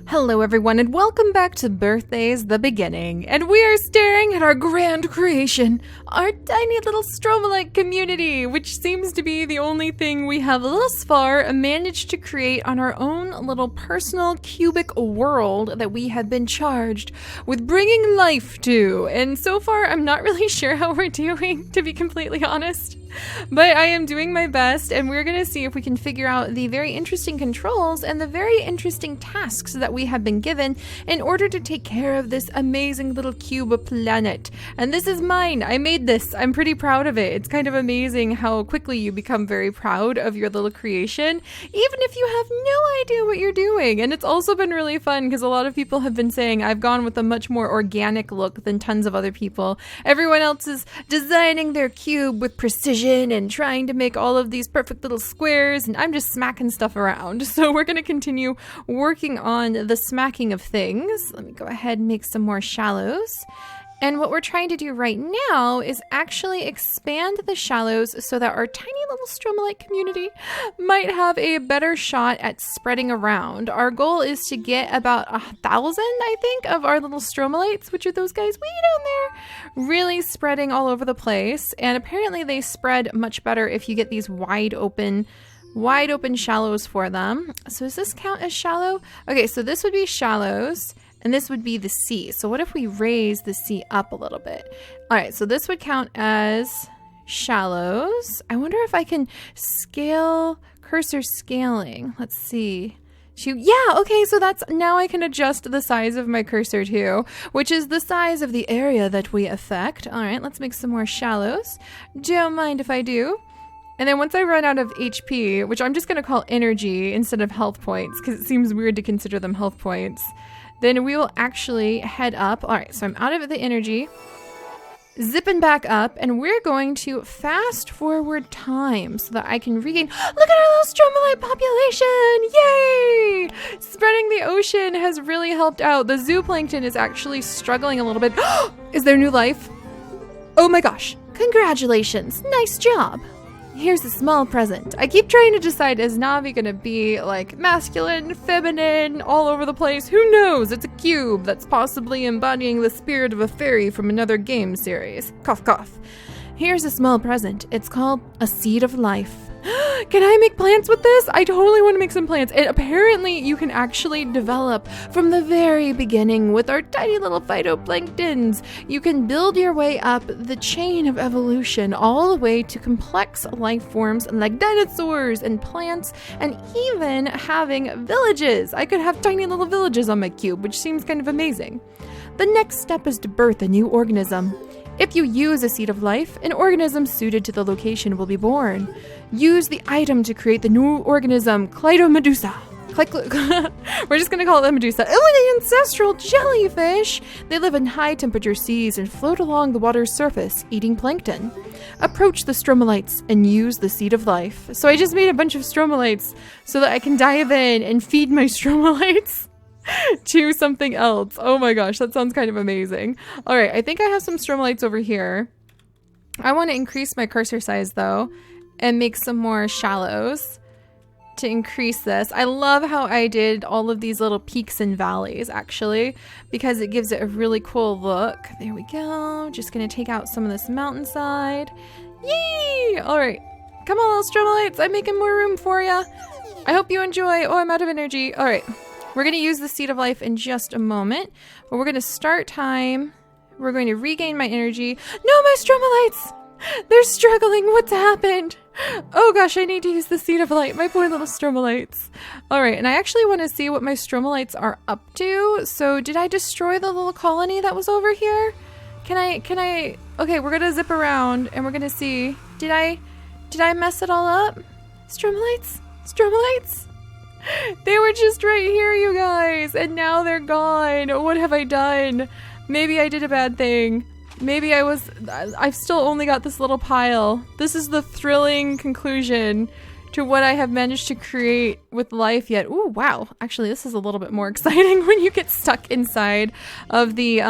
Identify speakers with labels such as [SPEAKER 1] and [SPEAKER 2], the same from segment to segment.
[SPEAKER 1] Hello everyone and welcome back to Birthdays the Beginning, and we are staring at our grand creation, our tiny little stromalite community, which seems to be the only thing we have thus far managed to create on our own little personal cubic world that we have been charged with bringing life to. And so far I'm not really sure how we're doing, to be completely honest. But I am doing my best, and we're going to see if we can figure out the very interesting controls and the very interesting tasks that we have been given in order to take care of this amazing little cube planet. And this is mine. I made this. I'm pretty proud of it. It's kind of amazing how quickly you become very proud of your little creation, even if you have no idea what you're doing. And it's also been really fun because a lot of people have been saying I've gone with a much more organic look than tons of other people. Everyone else is designing their cube with precision and trying to make all of these perfect little squares, and I'm just smacking stuff around. So we're going to continue working on the smacking of things. Let me go ahead and make some more shallows. And what we're trying to do right now is actually expand the shallows so that our tiny little stromalite community might have a better shot at spreading around. Our goal is to get about 1,000, I think, of our little stromalites, which are those guys way down there, really spreading all over the place. And apparently they spread much better if you get these wide open shallows for them. So does this count as shallow? Okay, so this would be shallows. And this would be the sea. So what if we raise the sea up a little bit? All right, so this would count as shallows. I wonder if I can scale, cursor scaling. Let's see. Yeah, okay, so that's, now I can adjust the size of my cursor too, which is the size of the area that we affect. All right, let's make some more shallows. Don't mind if I do. And then once I run out of HP, which I'm just gonna call energy instead of health points, because it seems weird to consider them health points, then we will actually head up. All right, so I'm out of the energy, zipping back up, and we're going to fast forward time so that I can regain. Look at our little stromalite population! Yay! Spreading the ocean has really helped out. The zooplankton is actually struggling a little bit. Is there new life? Oh my gosh, congratulations, nice job. Here's a small present. I keep trying to decide, is Navi gonna be like masculine, feminine, all over the place? Who knows? It's a cube that's possibly embodying the spirit of a fairy from another game series. Cough, cough. Here's a small present. It's called a seed of life. Can I make plants with this? I totally want to make some plants. And apparently you can actually develop from the very beginning with our tiny little phytoplanktons. You can build your way up the chain of evolution all the way to complex life forms like dinosaurs and plants, and even having villages. I could have tiny little villages on my cube, which seems kind of amazing. The next step is to birth a new organism. If you use a seed of life, an organism suited to the location will be born. Use the item to create the new organism, Clytomedusa. We're just going to call it the Medusa. Oh, an ancestral jellyfish! They live in high temperature seas and float along the water's surface, eating plankton. Approach the stromalites and use the seed of life. So I just made a bunch of stromalites so that I can dive in and feed my stromalites to something else. Oh my gosh, that sounds kind of amazing. All right, I think I have some stromalites over here. I want to increase my cursor size though and make some more shallows to increase this. I love how I did all of these little peaks and valleys actually, because it gives it a really cool look. There we go. Just gonna take out some of this mountainside. Yay! All right, come on little stromalites, I'm making more room for ya. I hope you enjoy. Oh, I'm out of energy. All right. We're going to use the seed of life in just a moment, but we're going to start time. We're going to regain my energy. No, my stromalites! They're struggling. What's happened? Oh gosh, I need to use the seed of light. My poor little stromalites. All right, and I actually want to see what my stromalites are up to. So did I destroy the little colony that was over here? Can I, okay, we're going to zip around and we're going to see. Did I mess it all up? Stromalites? Stromalites? They were just right here, you guys, and now they're gone. What have I done? Maybe I did a bad thing. Maybe I've still only got this little pile. This is the thrilling conclusion to what I have managed to create with life yet. Ooh, wow. Actually, this is a little bit more exciting when you get stuck inside of the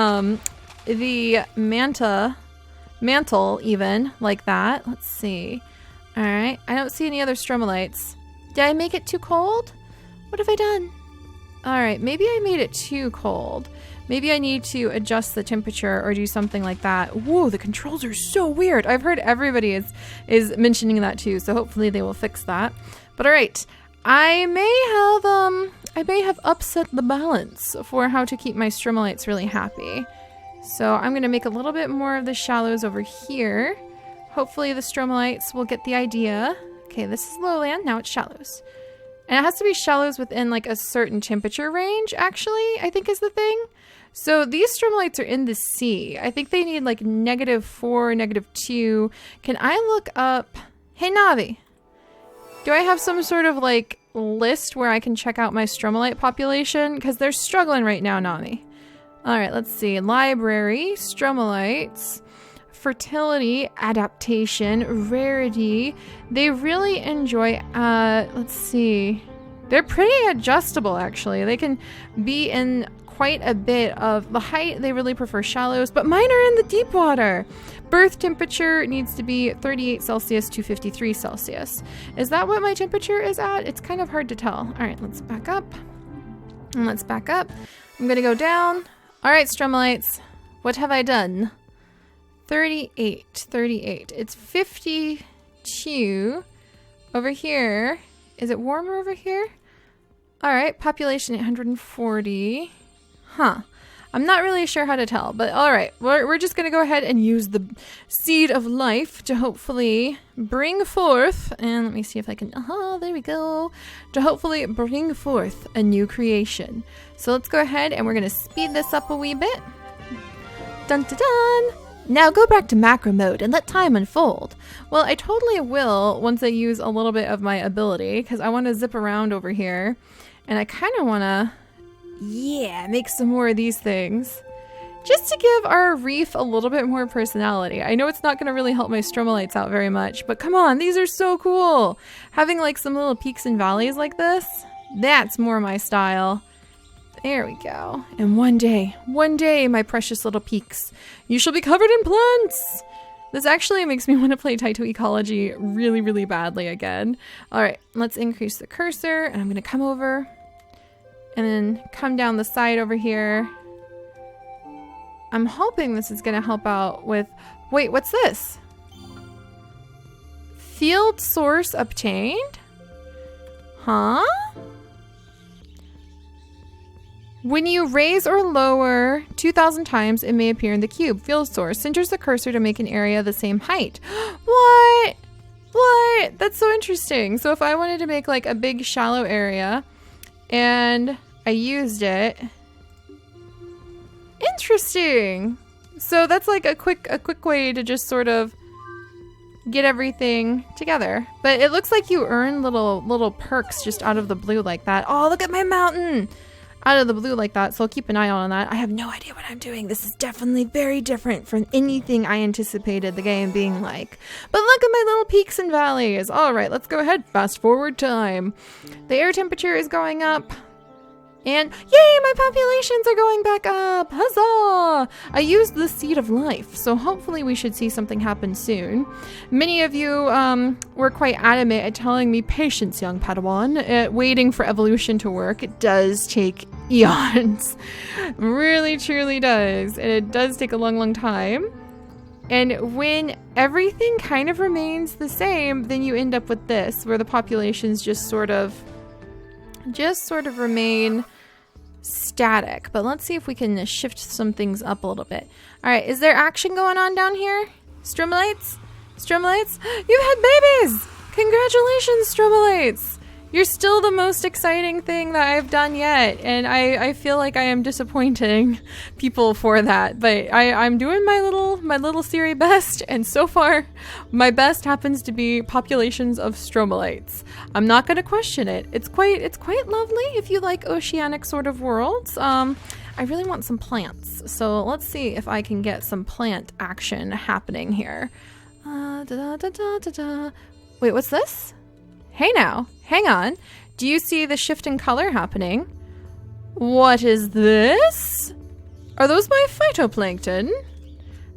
[SPEAKER 1] mantle even, like that. Let's see. All right, I don't see any other stromalites. Did I make it too cold? What have I done? All right, maybe I made it too cold. Maybe I need to adjust the temperature or do something like that. Whoa, the controls are so weird. I've heard everybody is mentioning that too, so hopefully they will fix that. But all right, I may have upset the balance for how to keep my stromolites really happy. So I'm gonna make a little bit more of the shallows over here. Hopefully the stromolites will get the idea. Okay, this is lowland, now it's shallows. And it has to be shallows within like a certain temperature range, actually, I think is the thing. So these stromolites are in the sea. I think they need like -4, -2. Can I look up... Hey, Navi. Do I have some sort of like list where I can check out my stromolite population? Because they're struggling right now, Navi. All right, let's see. Library, stromolites, fertility, adaptation, rarity. They really enjoy, let's see. They're pretty adjustable, actually. They can be in quite a bit of the height. They really prefer shallows, but mine are in the deep water. Birth temperature needs to be 38 Celsius to 53 Celsius. Is that what my temperature is at? It's kind of hard to tell. All right, let's back up. And let's back up. I'm gonna go down. All right, stromolites, what have I done? 38. It's 52 over here. Is it warmer over here? All right, population 840. Huh. I'm not really sure how to tell, but all right. We're just going to go ahead and use the seed of life to hopefully bring forth, and let me see if I can, there we go, to hopefully bring forth a new creation. So let's go ahead and we're going to speed this up a wee bit. Dun dun dun! Now go back to macro mode and let time unfold. Well, I totally will once I use a little bit of my ability, because I want to zip around over here, and I kind of want to, make some more of these things. Just to give our reef a little bit more personality. I know it's not going to really help my stromolites out very much, but come on, these are so cool. Having like some little peaks and valleys like this, that's more my style. There we go. And one day, my precious little peaks, you shall be covered in plants. This actually makes me want to play Taito Ecology really, really badly again. All right, let's increase the cursor, and I'm going to come over and then come down the side over here. I'm hoping this is going to help out with... Wait, what's this? Field source obtained? Huh? When you raise or lower 2,000 times, it may appear in the cube. Field source centers the cursor to make an area the same height. What? What? That's so interesting. So if I wanted to make like a big shallow area and I used it... Interesting. So that's like a quick way to just sort of get everything together. But it looks like you earn little perks just out of the blue like that. Oh, look at my mountain! Out of the blue like that, so I'll keep an eye on that. I have no idea what I'm doing. This is definitely very different from anything I anticipated the game being like. But look at my little peaks and valleys. All right, let's go ahead. Fast forward time. The air temperature is going up. And yay, my populations are going back up! Huzzah! I used the seed of life, so hopefully we should see something happen soon. Many of you were quite adamant at telling me, patience, young Padawan, waiting for evolution to work. It does take eons. Really, truly does. And it does take a long, long time. And when everything kind of remains the same, then you end up with this, where the populations just sort of remain static. But let's see if we can shift some things up a little bit. All right, is there action going on down here? Stromolites? Stromolites? You've had babies! Congratulations, stromolites! You're still the most exciting thing that I've done yet, and I feel like I am disappointing people for that. But I'm doing my little Seri best, and so far, my best happens to be populations of stromolites. I'm not going to question it. It's quite lovely if you like oceanic sort of worlds. I really want some plants, so let's see if I can get some plant action happening here. Wait, what's this? Hey now, hang on. Do you see the shift in color happening? What is this? Are those my phytoplankton?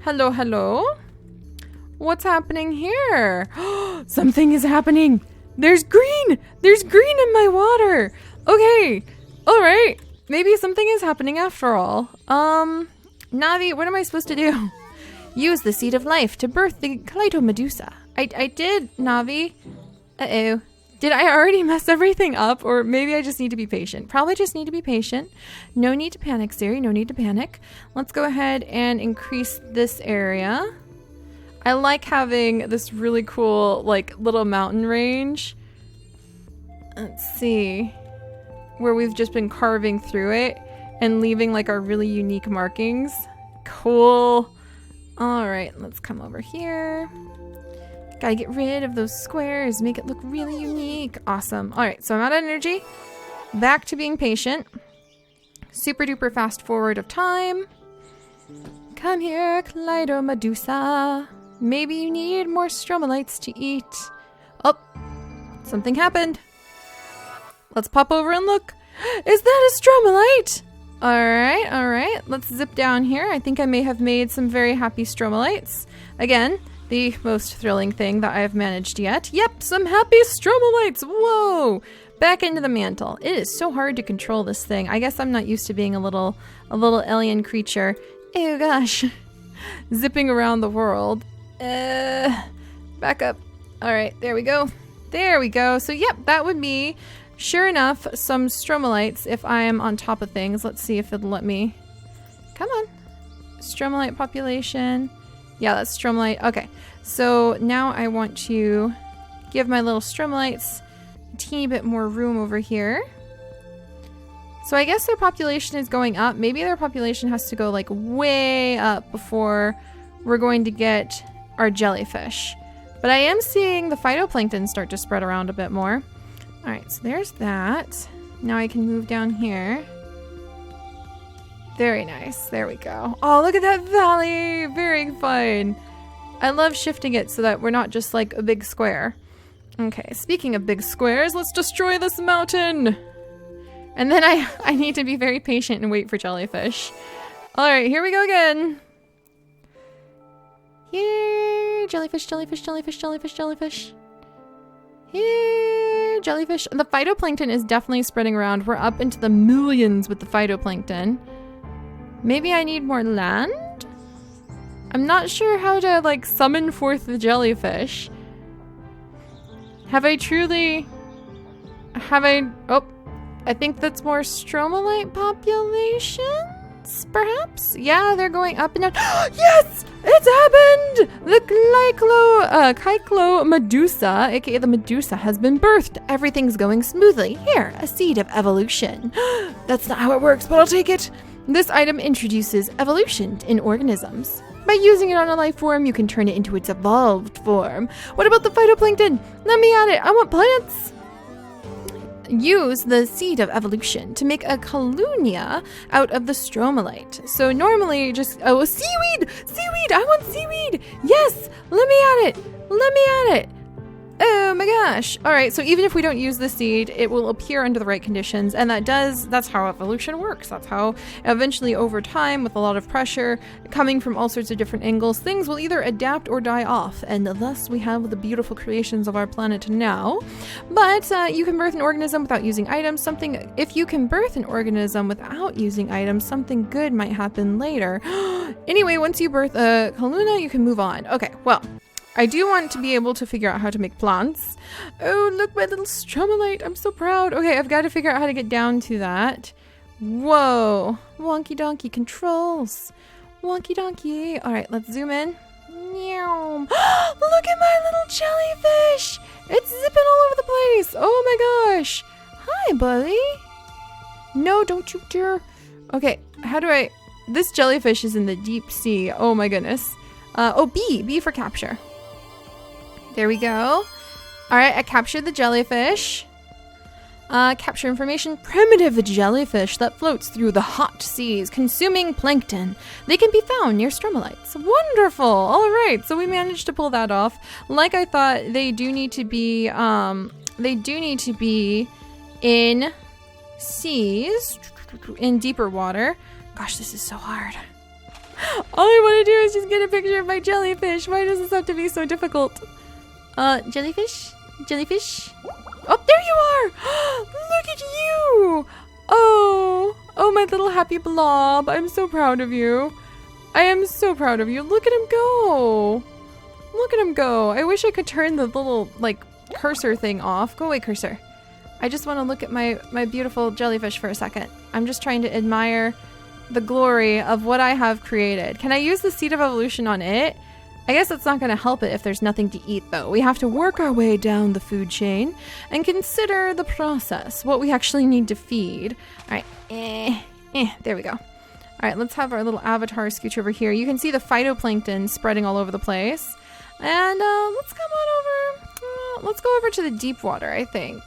[SPEAKER 1] Hello, hello? What's happening here? Something is happening. There's green! There's green in my water! Okay, All right. Maybe something is happening after all. Navi, what am I supposed to do? Use the seed of life to birth the Clytomedusa. I did, Navi. Uh-oh. Did I already mess everything up? Or maybe I just need to be patient. Probably just need to be patient. No need to panic, Seri. No need to panic. Let's go ahead and increase this area. I like having this really cool, like, little mountain range. Let's see. Where we've just been carving through it and leaving, like, our really unique markings. Cool. All right, let's come over here. Gotta get rid of those squares, make it look really unique. Awesome. All right, so I'm out of energy. Back to being patient. Super duper fast forward of time. Come here, Clytomedusa. Maybe you need more stromolites to eat. Oh, something happened. Let's pop over and look. Is that a stromolite? All right. Let's zip down here. I think I may have made some very happy stromolites. Again, the most thrilling thing that I have managed yet. Yep, some happy stromolites. Whoa! Back into the mantle. It is so hard to control this thing. I guess I'm not used to being a little alien creature. Oh gosh. Zipping around the world. Back up. All right, there we go. There we go. So yep, that would be, sure enough, some stromolites if I am on top of things. Let's see if it'll let me. Come on. Stromolite population. Yeah, that's stromolite. Okay, so now I want to give my little stromolites a teeny bit more room over here. So I guess their population is going up. Maybe their population has to go like way up before we're going to get our jellyfish. But I am seeing the phytoplankton start to spread around a bit more. All right, so there's that. Now I can move down here. Very nice. There we go. Oh, look at that valley. Very fun. I love shifting it so that we're not just like a big square. Okay, speaking of big squares, let's destroy this mountain. And then I need to be very patient and wait for jellyfish. All right, here we go again. Here, jellyfish, jellyfish, jellyfish, jellyfish, jellyfish. Here, jellyfish. The phytoplankton is definitely spreading around. We're up into the millions with the phytoplankton. Maybe I need more land? I'm not sure how to, like, summon forth the jellyfish. Oh, I think that's more stromolite populations, perhaps? Yeah, they're going up and down. Yes! It's happened! The Clytomedusa, aka the Medusa, has been birthed. Everything's going smoothly. Here, a seed of evolution. That's not how it works, but I'll take it. This item introduces evolution in organisms. By using it on a life form, you can turn it into its evolved form. What about the phytoplankton? Let me at it. I want plants. Use the seed of evolution to make a colunia out of the stromolite. So normally just, oh, seaweed! Seaweed! I want seaweed! Yes! Let me at it! Let me at it! Oh my gosh. All right, so even if we don't use the seed, it will appear under the right conditions, and that's how evolution works. That's how eventually over time, with a lot of pressure coming from all sorts of different angles, things will either adapt or die off, and thus we have the beautiful creations of our planet now. But you can birth an organism without using items. If you can birth an organism without using items, something good might happen later. Anyway, once you birth a colunia, you can move on. Okay, well, I do want to be able to figure out how to make plants. Oh, look, my little stromolite. I'm so proud. Okay, I've got to figure out how to get down to that. Whoa. Wonky donkey controls. Wonky donkey. All right, let's zoom in. Meow. Look at my little jellyfish. It's zipping all over the place. Oh my gosh. Hi, buddy. No, don't you dare. Okay, how do I... This jellyfish is in the deep sea. Oh my goodness. B for capture. There we go. All right, I captured the jellyfish. Capture information. Primitive jellyfish that floats through the hot seas, consuming plankton. They can be found near stromolites. Wonderful. All right, so we managed to pull that off. Like I thought, they do need to be in seas, in deeper water. Gosh, this is so hard. All I want to do is just get a picture of my jellyfish. Why does this have to be so difficult? Jellyfish? Jellyfish? Oh, there you are! Look at you! Oh, my little happy blob. I'm so proud of you. I am so proud of you. Look at him go. Look at him go. I wish I could turn the little, like, cursor thing off. Go away, cursor. I just want to look at my beautiful jellyfish for a second. I'm just trying to admire the glory of what I have created. Can I use the seed of evolution on it? I guess it's not going to help it if there's nothing to eat, though. We have to work our way down the food chain and consider the process, what we actually need to feed. All right, there we go. All right, let's have our little avatar scooch over here. You can see the phytoplankton spreading all over the place. And let's come on over. Let's go over to the deep water, I think,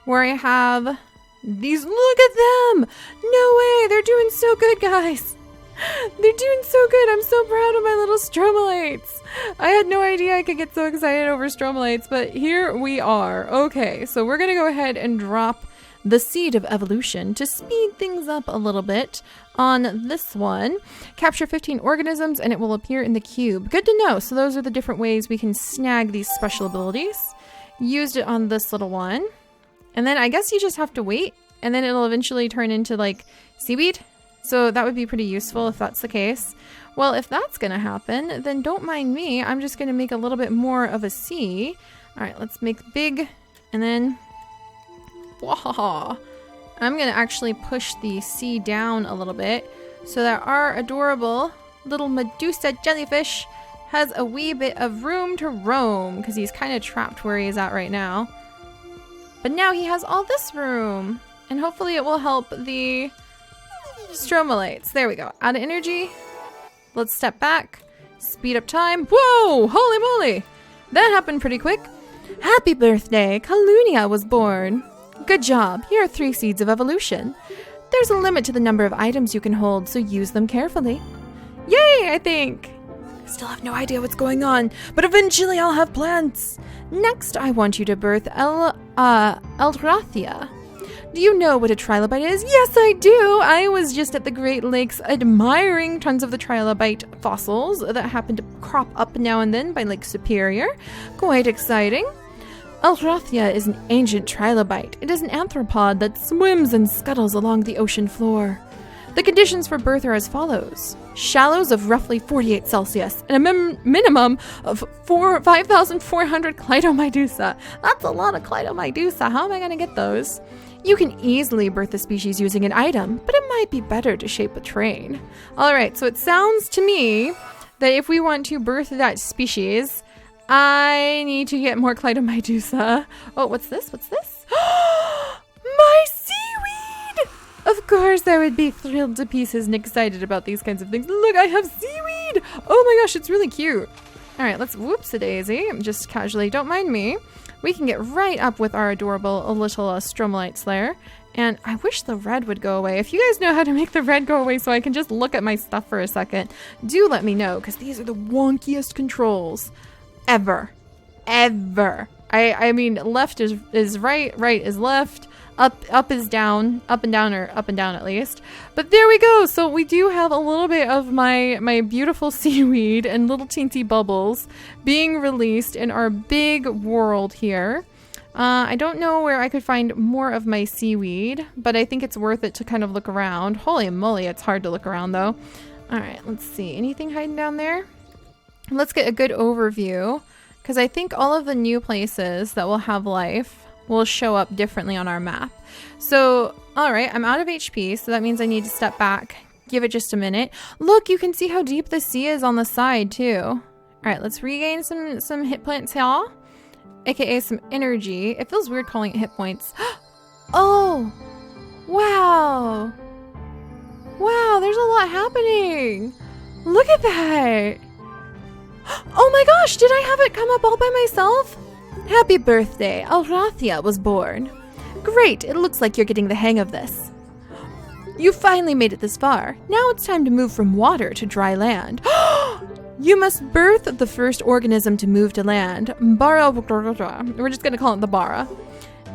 [SPEAKER 1] where I have these. Look at them! No way! They're doing so good, guys. They're doing so good. I'm so proud of my little stromolites. I had no idea I could get so excited over stromolites, but here we are. Okay, so we're going to go ahead and drop the seed of evolution to speed things up a little bit on this one. Capture 15 organisms and it will appear in the cube. Good to know. So those are the different ways we can snag these special abilities. Used it on this little one. And then I guess you just have to wait and then it'll eventually turn into like seaweed. So that would be pretty useful if that's the case. Well, if that's going to happen, then don't mind me. I'm just going to make a little bit more of a sea. All right, let's make big and then I'm going to actually push the sea down a little bit so that our adorable little Medusa jellyfish has a wee bit of room to roam because he's kind of trapped where he is at right now. But now he has all this room and hopefully it will help the stromolites. There we go. Out of energy. Let's step back. Speed up time. Whoa! Holy moly! That happened pretty quick. Happy birthday! Calunia was born. Good job. Here are 3 seeds of evolution. There's a limit to the number of items you can hold, so use them carefully. Yay, I think. Still have no idea what's going on, but eventually I'll have plants. Next, I want you to birth Eldrathia. Do you know what a trilobite is? Yes, I do! I was just at the Great Lakes admiring tons of the trilobite fossils that happen to crop up now and then by Lake Superior. Quite exciting. Eldrathia is an ancient trilobite. It is an arthropod that swims and scuttles along the ocean floor. The conditions for birth are as follows. Shallows of roughly 48 Celsius and a minimum of 5,400 Clytomydusa. That's a lot of Clytomydusa. How am I going to get those? You can easily birth the species using an item, but it might be better to shape a train. Alright, so it sounds to me that if we want to birth that species, I need to get more Clytomydusa. Oh, what's this? What's this? My seaweed! Of course I would be thrilled to pieces and excited about these kinds of things. Look, I have seaweed! Oh my gosh, it's really cute. Alright, let's whoops-a-daisy. Just casually, don't mind me. We can get right up with our adorable little stromolite slayer. And I wish the red would go away. If you guys know how to make the red go away so I can just look at my stuff for a second, do let me know, because these are the wonkiest controls ever. I mean, left is right, right is left, up is down, up and down, or up and down at least. But there we go. So we do have a little bit of my beautiful seaweed and little teensy bubbles being released in our big world here. I don't know where I could find more of my seaweed, but I think it's worth it to kind of look around. Holy moly, it's hard to look around though. All right, let's see. Anything hiding down there? Let's get a good overview, because I think all of the new places that will have life will show up differently on our map. So, all right, I'm out of HP, so that means I need to step back. Give it just a minute. Look, you can see how deep the sea is on the side too. All right, let's regain some hit points here, aka some energy. It feels weird calling it hit points. Oh, wow. Wow, there's a lot happening. Look at that. Oh my gosh, did I have it come up all by myself? Happy birthday, Eldrathia was born. Great, it looks like you're getting the hang of this. You finally made it this far. Now it's time to move from water to dry land. You must birth the first organism to move to land. Bara. We're just going to call it the Bara.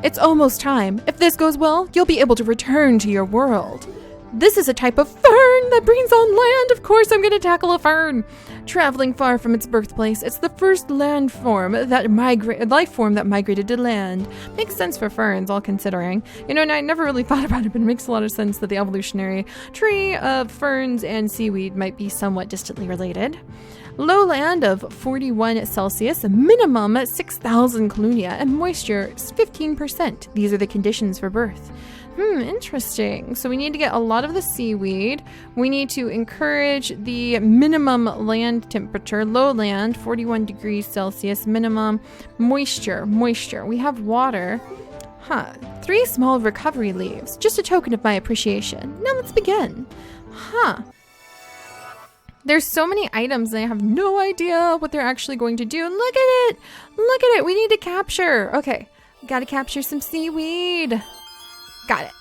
[SPEAKER 1] It's almost time. If this goes well, you'll be able to return to your world. This is a type of fern that breeds on land. Of course, I'm going to tackle a fern. Traveling far from its birthplace, it's the first life form that migrated to land. Makes sense for ferns, all considering. You know, and I never really thought about it, but it makes a lot of sense that the evolutionary tree of ferns and seaweed might be somewhat distantly related. Lowland of 41 Celsius, minimum 6,000 colunia, and moisture is 15%. These are the conditions for birth. Interesting. So we need to get a lot of the seaweed. We need to encourage the minimum land temperature, lowland, 41 degrees Celsius, minimum moisture. We have water. 3 small recovery leaves, just a token of my appreciation. Now let's begin. There's so many items and I have no idea what they're actually going to do. Look at it. We need to capture. Okay, gotta capture some seaweed. Got it.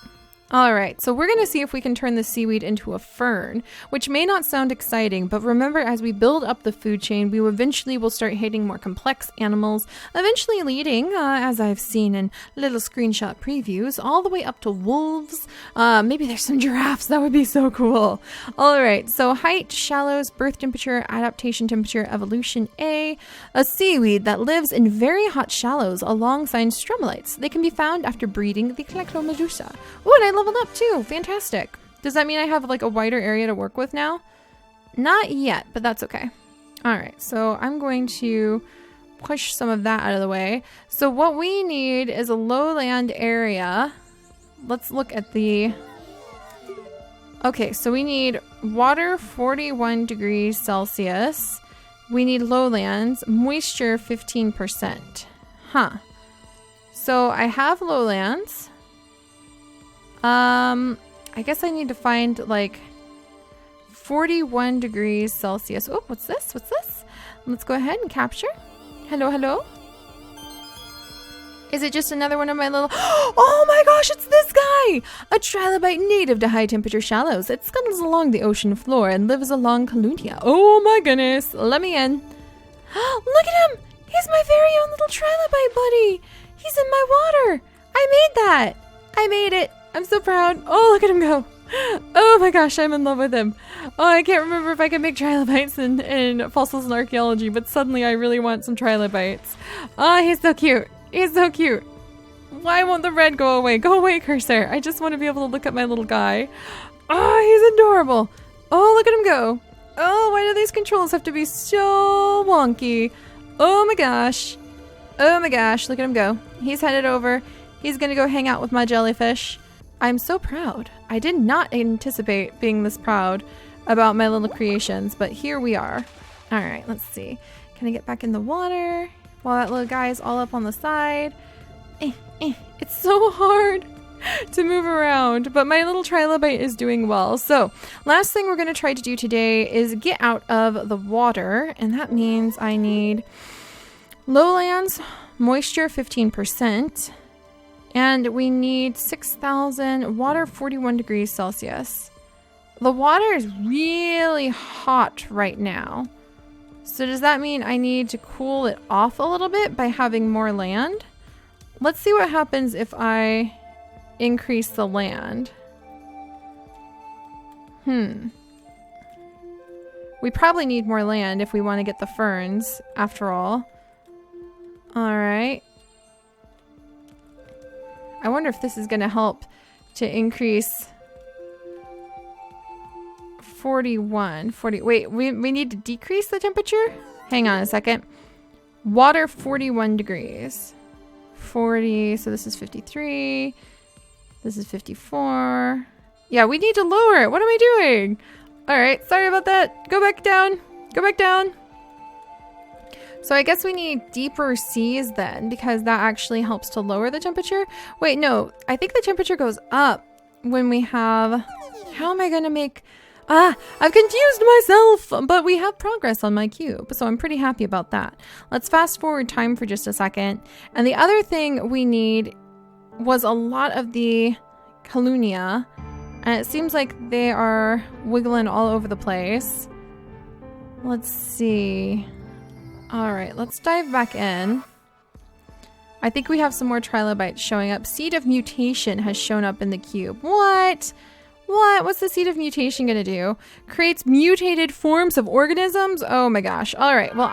[SPEAKER 1] All right, so we're going to see if we can turn the seaweed into a fern, which may not sound exciting, but remember, as we build up the food chain, we eventually will start hitting more complex animals, eventually leading, as I've seen in little screenshot previews, all the way up to wolves. Maybe there's some giraffes. That would be so cool. All right, so height, shallows, birth temperature, adaptation temperature, evolution A. A seaweed that lives in very hot shallows alongside stromatolites. They can be found after breeding the Calectomedusa. Ooh, and I leveled up too. Fantastic. Does that mean I have like a wider area to work with now? Not yet, but that's okay. All right, so I'm going to push some of that out of the way. So what we need is a lowland area. Let's look at the... Okay, so we need water 41 degrees Celsius. We need lowlands, moisture 15%. So I have lowlands. I guess I need to find like 41 degrees Celsius. Oh, what's this? Let's go ahead and capture. Hello. Is it just another one of my little... Oh my gosh, it's this guy! A trilobite native to high temperature shallows. It scuttles along the ocean floor and lives along Colunia. Oh my goodness, let me in. Look at him! He's my very own little trilobite buddy. He's in my water. I made that. I made it. I'm so proud. Oh, look at him go. Oh my gosh, I'm in love with him. Oh, I can't remember if I can make trilobites in fossils and archaeology, but suddenly I really want some trilobites. Oh, he's so cute. He's so cute. Why won't the red go away? Go away, cursor. I just want to be able to look at my little guy. Oh, he's adorable. Oh, look at him go. Oh, why do these controls have to be so wonky? Oh my gosh. Look at him go. He's headed over. He's gonna go hang out with my jellyfish. I'm so proud. I did not anticipate being this proud about my little creations, but here we are. All right, let's see. Can I get back in the water while that little guy is all up on the side? It's so hard to move around, but my little trilobite is doing well. So last thing we're going to try to do today is get out of the water, and that means I need lowlands, moisture 15%. And we need 6,000, water 41 degrees Celsius. The water is really hot right now. So does that mean I need to cool it off a little bit by having more land? Let's see what happens if I increase the land. We probably need more land if we want to get the ferns, after all. All right. I wonder if this is going to help to increase 40. Wait, we need to decrease the temperature? Hang on a second. Water 41 degrees. 40, so this is 53. This is 54. Yeah, we need to lower it. What am I doing? All right, sorry about that. Go back down. So I guess we need deeper seas then, because that actually helps to lower the temperature. Wait, no, I think the temperature goes up when we have... How am I going to make... I've confused myself, but we have progress on my cube, so I'm pretty happy about that. Let's fast forward time for just a second. And the other thing we need was a lot of the Colunia, and it seems like they are wiggling all over the place. Let's see... All right, let's dive back in. I think we have some more trilobites showing up. Seed of mutation has shown up in the cube. What? What? What's the seed of mutation gonna do? Creates mutated forms of organisms? Oh my gosh. All right. Well,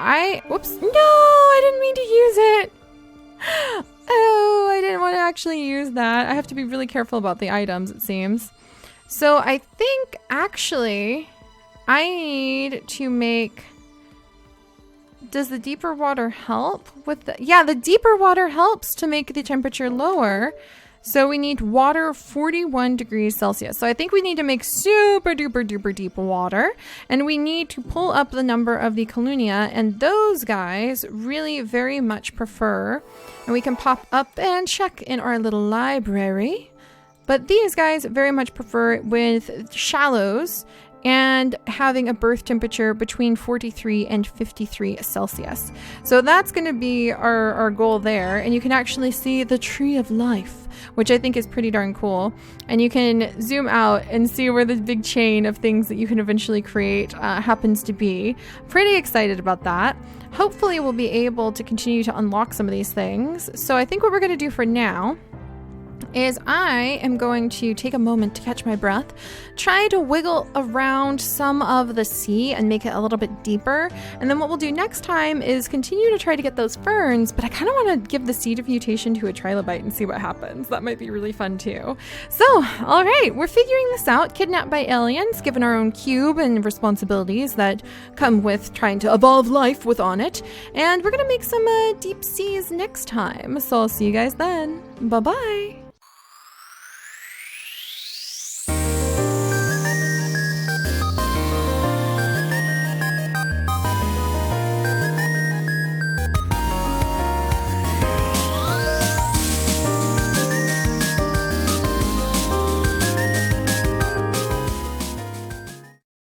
[SPEAKER 1] whoops. No, I didn't mean to use it. Oh, I didn't want to actually use that. I have to be really careful about the items, it seems. So I think actually I need to make... Does the deeper water help with the... Yeah, the deeper water helps to make the temperature lower. So we need water 41 degrees Celsius. So I think we need to make super duper duper deep water. And we need to pull up the number of the Colunia. And those guys really very much prefer. And we can pop up and check in our little library. But these guys very much prefer with shallows and having a birth temperature between 43 and 53 Celsius. So that's going to be our goal there. And you can actually see the tree of life, which I think is pretty darn cool. And you can zoom out and see where the big chain of things that you can eventually create happens to be. Pretty excited about that. Hopefully we'll be able to continue to unlock some of these things. So I think what we're going to do for now is I am going to take a moment to catch my breath, try to wiggle around some of the sea and make it a little bit deeper. And then what we'll do next time is continue to try to get those ferns, but I kind of want to give the seed of mutation to a trilobite and see what happens. That might be really fun too. So, all right, we're figuring this out, kidnapped by aliens, given our own cube and responsibilities that come with trying to evolve life with on it. And we're going to make some deep seas next time. So I'll see you guys then. Bye-bye.